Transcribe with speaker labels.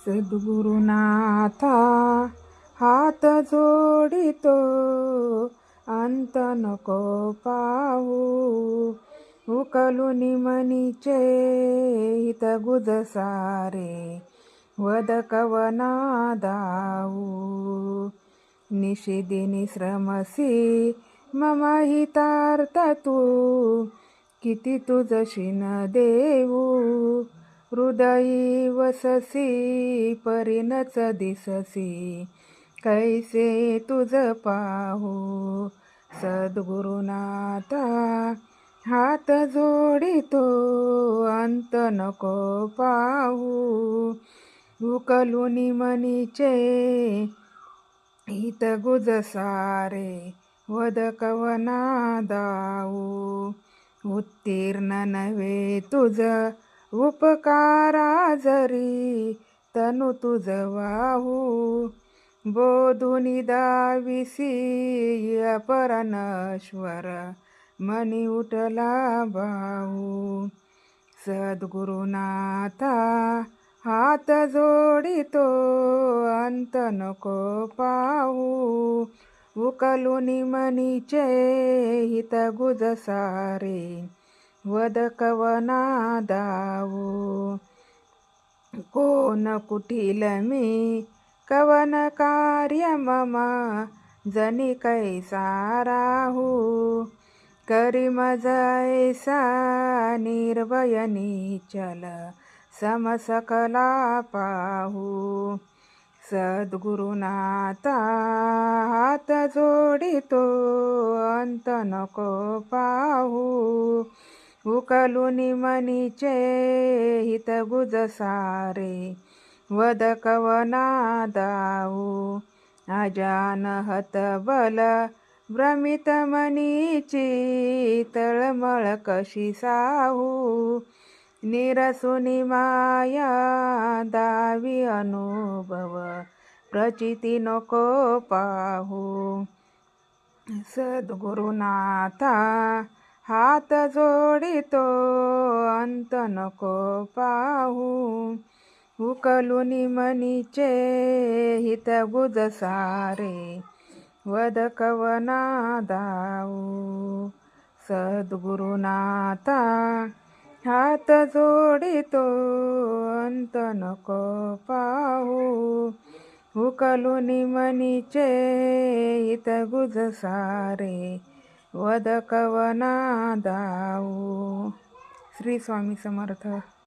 Speaker 1: सद्गुरुनाथा हात जोडितो, अंत नको पाहू. उकलूनी मनीचे हित गुज सारे, वद कवना दाऊ. निशिदिनी श्रमसी मम हितार्थ तू, किती तुझशी न देऊ. हृदयी वससी परीनच दिससी, कैसे तुझ पाहू. सद्गुरुनाथा हात जोडितो, अंत नको पाहू. उकलूनी मनीचे हित गुज सारे, वद कवना दाऊ. उत्तीर्ण नव्हे तुझ उपकारा जरी, तनु तुझ वाहू. बोधुनी दाविसी अपर नश्वर, मनी उठला भाऊ. सद्गुरुनाथा हात जोडितो, अंत नको पाहू. उकलूनी मनीचे हित गुज सारे, वद कवना दाऊ. कोण कुटील मी कवन कार्य मम, जनी कैसा राहू. करी मज ऐसा निर्भय निचल, सम सकला पाहू. सद्गुरुनाथा हात जोडितो, अंत नको पाहू. उकलूनी मनीचे हित गुज सारे, वद कवना दाऊ. अजान हतबल भ्रमित मनीची, तळमळ कशी साहू. निरसुनी माया दावी अनुभव, प्रचिती नको पाहू. सद्गुरुनाथा हात जोडितो, अंत नको पाहू. उकलूनी मनीचे हित गुज सारे, वद कवना दाऊ. सद्गुरुनाथा हात जोडितो, अंत नको पाहू. उकलूनी मनीचे हित गुज सारे, वद कवना दाऊ. श्री स्वामी समर्थ.